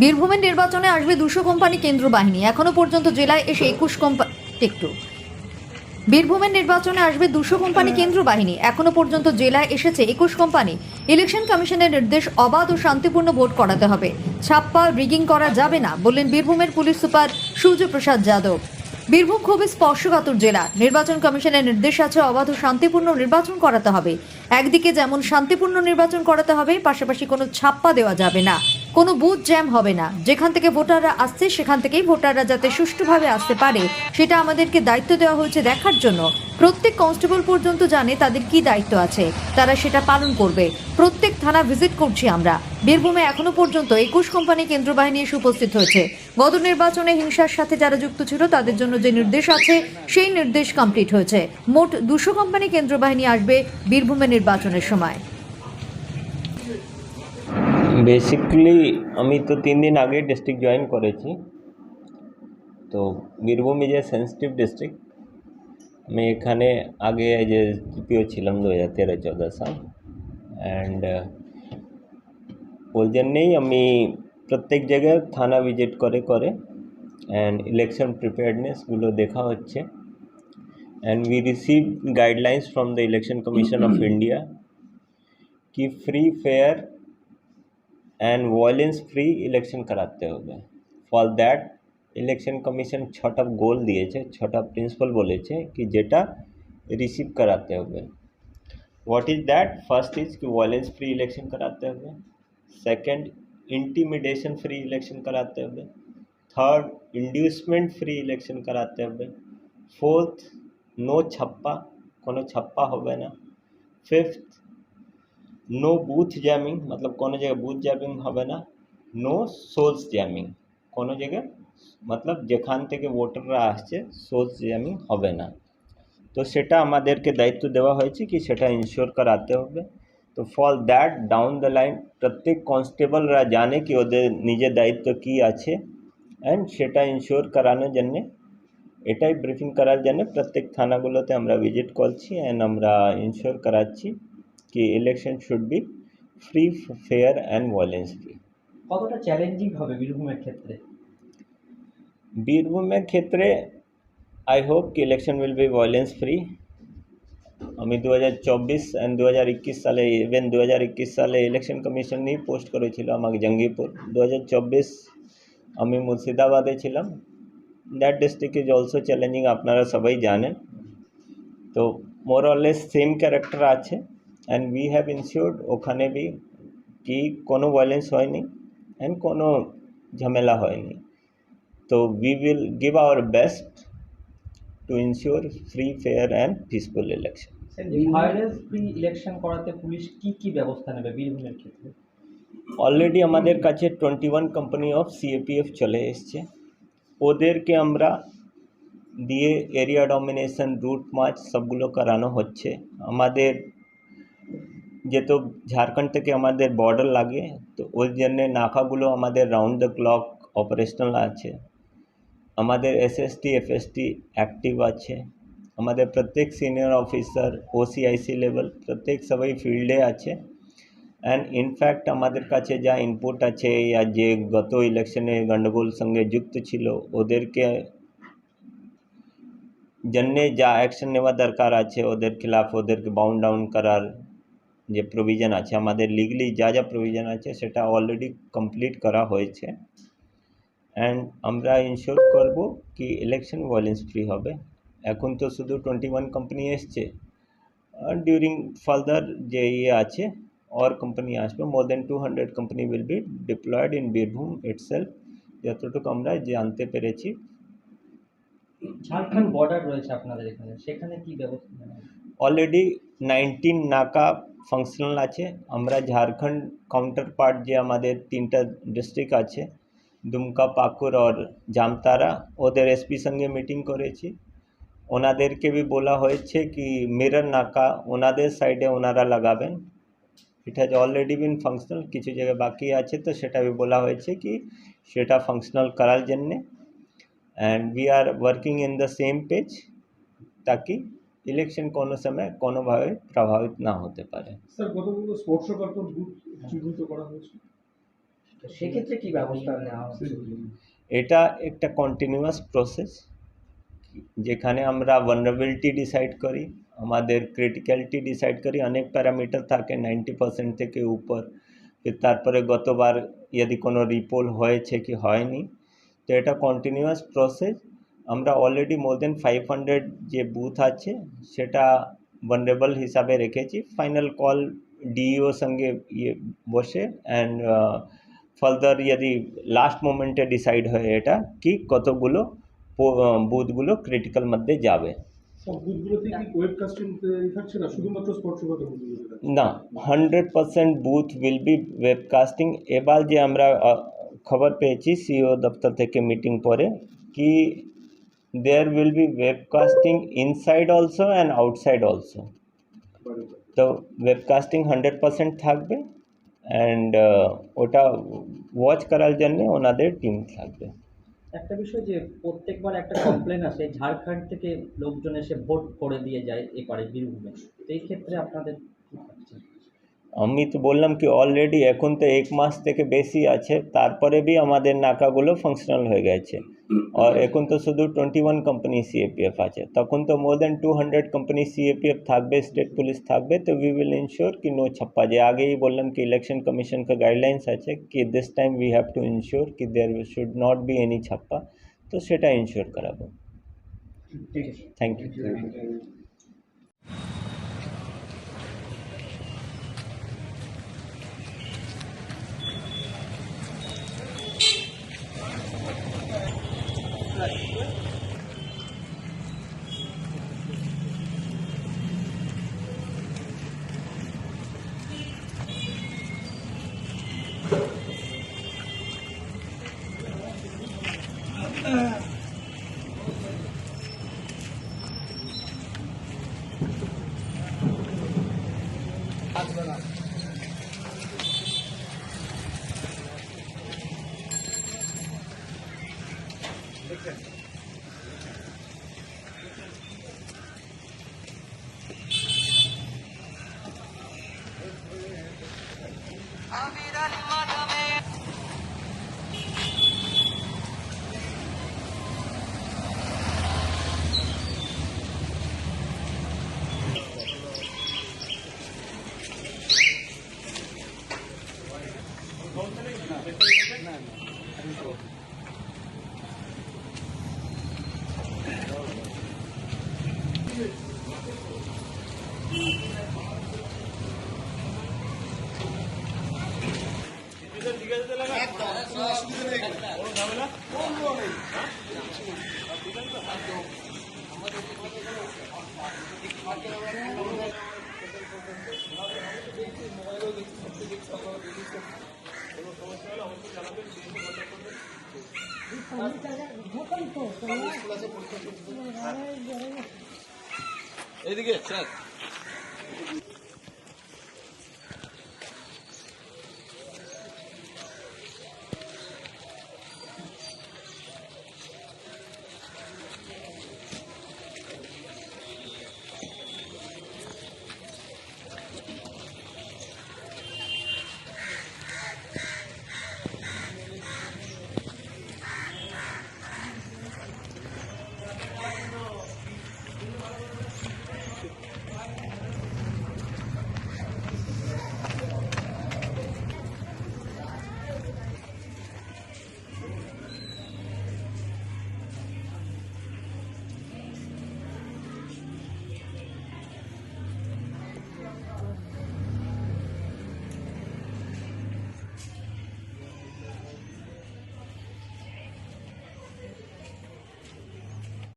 বীরভূমের নির্বাচনে আসবে 200 কোম্পানি কেন্দ্র বাহিনী। এখনো পর্যন্ত জেলায় এসে 21 কোম্পানি বীরভূমের নির্বাচনে আসবে 200 কোম্পানি কেন্দ্র বাহিনী। এখনো পর্যন্ত জেলায় এসেছে 21 কোম্পানি। ইলেকশন কমিশনের নির্দেশ, অবাধ ও শান্তিপূর্ণ ভোট করাতে হবে। ছাপ্পা রিগিং করা যাবে না বললেন বীরভূমের পুলিশ সুপার সূর্যপ্রসাদ যাদব। বীরভূম খুবই স্পর্শকাতর জেলা। নির্বাচন কমিশনের নির্দেশ আছে অবাধ ও শান্তিপূর্ণ নির্বাচন করাতে হবে। একদিকে যেমন শান্তিপূর্ণ নির্বাচন করাতে হবে, পাশাপাশি কোনো ছাপ্পা দেওয়া যাবে না, কোনো বুথ জ্যাম হবে না। যেখান থেকে ভোটাররা আসছে সেখান থেকেই ভোটাররা যাতে সুষ্ঠুভাবে আসতে পারে সেটা আমাদেরকে দায়িত্ব দেওয়া হয়েছে দেখার জন্য। প্রত্যেক কনস্টেবল পর্যন্ত জানে তাদের কি দায়িত্ব আছে, তারা সেটা পালন করবে। প্রত্যেক থানা ভিজিট করছি আমরা। বীরভূমে এখনো পর্যন্ত 21 কোম্পানি কেন্দ্র বাহিনী এসে উপস্থিত হয়েছে। গত নির্বাচনে হিংসার সাথে যারা যুক্ত ছিল তাদের জন্য যে নির্দেশ আছে সেই নির্দেশ কমপ্লিট হয়েছে। মোট 200 কোম্পানি কেন্দ্র বাহিনী আসবে বীরভূমে নির্বাচনের সময়। বেসিক্যালি আমি তো 3 দিন আগে ডিস্ট্রিক্ট জয়েন করেছি। তো Birbhum is a sensitive district. আমি এখানে আগে এজ এ জিপিও ছিলাম 2013-14 সাল, অ্যান্ড ওই জন্যেই আমি প্রত্যেক জায়গায় থানা ভিজিট করে অ্যান্ড ইলেকশন প্রিপেয়ারনেসগুলো দেখা হচ্ছে। And we receive guidelines from the Election Commission of India कि free fair and violence free election कराते হবে। ফর দ্যাট ইলেকশন কমিশন 6টা গোল দিয়েছে, 6টা প্রিন্সিপাল বলেছে कि যেটা রিসিভ করাতে হবে। What is that? First is कि वॉयलेंस फ्री इलेक्शन कराते হবে। सेकंड, इंटिमिडेशन फ्री इलेक्शन कराते হবে। थर्ड, इंड्यूसमेंट फ्री इलेक्शन कराते হবে। फोर्थ, नो छप्पा, কোনো ছাপ্পা হবে না। फिफ्थ, नो बूथ जैमिंग, मतलब কোনো জায়গায় বুথ জ্যামিং হবে না। নো সোলস জ্যামিং, কোনো জায়গায় मतलब যেখান থেকে ভোটাররা আসছে সোলস জ্যামিং হবে না। তো সেটা আমাদেরকে দায়িত্ব দেওয়া হয়েছে কি সেটা ইনশিওর করাতে হবে। তো for that down the line প্রত্যেক কনস্টেবলরা জানে কি ওদের নিজের দায়িত্ব কী আছে, অ্যান্ড সেটা ইনশিওর করানোর জন্যে, এটাই ব্রিফিং করার জন্য প্রত্যেক থানাগুলোতে আমরা ভিজিট করছি অ্যান্ড আমরা ইনশিওর করাচ্ছি कि election should be free fair and violence free. কতটা চ্যালেঞ্জিং হবে বীরভূমের ক্ষেত্রে? বীরভূমের ক্ষেত্রে आई होप कि election will be violence free. আমি 2024 অ্যান্ড 2021 সালে, ইভেন 2021 সালে ইলেকশন কমিশন নিয়ে পোস্ট করেছিল আমাকে জঙ্গিপুর। 2024 আমি মুর্শিদাবাদে ছিলাম। That district is also challenging, আপনারা সবাই জানেন। তো মোর অরলেস সেম ক্যারেক্টার আছে, অ্যান্ড উই হ্যাভ ইনশিওর্ড ওখানে भी कि কোনো ভায়োলেন্স হয়নি অ্যান্ড কোনো ঝামেলা হয়নি। তো we will give our best to ensure free fair and peaceful election. Violence free election করাতে পুলিশ কি ব্যবস্থা নেবে বীরভূমের ক্ষেত্রে? অলরেডি আমাদের কাছে 21 কোম্পানি অফ সিএপিএফ চলে এসছে। ওদেরকে আমরা দিয়ে এরিয়া ডমিনেশন, রুট মার্চ সবগুলো করানো হচ্ছে। আমাদের যেহেতু ঝাড়খণ্ড থেকে আমাদের বর্ডার লাগে, তো ওই জন্যে নাকাগুলো আমাদের রাউন্ড দ্য ক্লক অপারেশনাল আছে। আমাদের এসএসটি এফএসটি অ্যাক্টিভ আছে। আমাদের প্রত্যেক সিনিয়র অফিসার ওসিআইসি লেভেল প্রত্যেক সবাই ফিল্ডে আছে। অ্যান্ড ইনফ্যাক্ট আমাদের কাছে যা ইনপুট আছে या যে গত ইলেকশনে গণ্ডগোল সঙ্গে যুক্ত ছিল ওদেরকে জন্যে যা অ্যাকশন নেওয়া দরকার আছে ওদের খিলাফ ওদেরকে বাউন্ড ডাউন করার যে প্রভিজন আছে, আমাদের লিগলি যা যা প্রভিজন আছে সেটা অলরেডি কমপ্লিট করা হয়েছে। অ্যান্ড আমরা ইনশিওর করব কি ইলেকশন ভায়োলেন্স ফ্রি হবে। এখন তো শুধু 21 কোম্পানি এসছে, ডিউরিং ফার্দার যে আছে और কোম্পানি আসবে। মোর দেন 200 company will be diploid in Birbhum itself, যতটুকু আমরা জানতে পেরেছি। ঝাড়খণ্ড বর্ডার রয়েছে আপনাদের এখানে, সেখানে কি ব্যবস্থা নেওয়া হবে? অলরেডি 19 নাকা ফাংশনাল আছে। আমরা ঝাড়খণ্ড কাউন্টার পার্ট যে আমাদের 3টা ডিস্ট্রিক্ট আছে, দুমকা, পাকুড় और জামতারা, ওদের এসপি সঙ্গে মিটিং করেছি। ওনাদেরকে भी বলা হয়েছে কি মিরর নাকা ওনাদের সাইডে ওনারা লাগাবেন। It has already been functional, কিছু জায়গায় বাকি আছে, তো সেটা भी বলা হয়েছে কি সেটা ফাংশনাল করার জন্যে। And we are working in the same page ताकि ইলেকশন কোনো সময় কোনোভাবে প্রভাবিত না হতে পারে। স্যার, কতগুলো স্পর্শকাতর বুথ চিহ্নিত করা হয়েছে? তো সেক্ষেত্রে কি ব্যবস্থা নেওয়া হচ্ছে? এটা একটা কন্টিনিউয়াস প্রসেস, যেখানে আমরা ভালনারেবিলিটি ডিসাইড করি, আমাদের ক্রিটিক্যালিটি ডিসাইড করি, অনেক প্যারামিটার থাকে 90% থেকে উপর। তারপরে গতবার যদি কোনো রিপোল হয়েছে কি হয়নি, তো এটা কন্টিনিউয়াস প্রসেস। আমরা অলরেডি মোর দেন 500 যে বুথ আছে সেটা ভালনারেবল হিসাবে রেখেছি। ফাইনাল কল ডিইও সঙ্গে বসে অ্যান্ড ফার্দার যদি লাস্ট মোমেন্টে ডিসাইড হয় এটা কি কতগুলো বুথগুলো ক্রিটিক্যাল মধ্যে যাবে। সব বুথগুলোতে কি ওয়েবকাস্টিং থাকছে না, শুধুমাত্র স্পর্শগত বুথগুলোতে থাকছে? না, 100% বুথ উইল বি ওয়েবকাস্টিং। এবার যে আমরা খবর পেয়েছি সিও দপ্তর থেকে মিটিং পরে কি there will be webcasting inside also and outside also. তো ওয়েবকাস্টিং 100% থাকবে অ্যান্ড ওটা ওয়াচ করার জন্য ওনাদের টিম থাকবে। একটা বিষয় যে প্রত্যেকবার একটা কমপ্লেন আসে ঝাড়খণ্ড থেকে লোকজন এসে ভোট করে দিয়ে যায় এপারে বীরভূমে, তো এই ক্ষেত্রে আপনাদের কি ভাবছেন? আমি তো বললাম কি অলরেডি এখন তো 1 মাস থেকে বেশি আছে, তারপরে বি আমাদের নাকাগুলো ফাংশনাল হয়ে গেছে। আর এখন তো শুধু 21 কোম্পানি সিএপিএফ আছে, তখন তো মোর দেন 200 কোম্পানি সিএপিএফ থাকবে, স্টেট পুলিশ থাকবে। তো উই উইল ইনশিওর কি নো ছাপ্পা, যে আগেই বললাম কি ইলেকশন কমিশন का গাইডলাইন্স আছে কি this time we have to ensure কি there should not be any ছাপ্পা। তো সেটা ইনশিওর করাবো। ঠিক আছে। Thank you. এইদিকে স্যার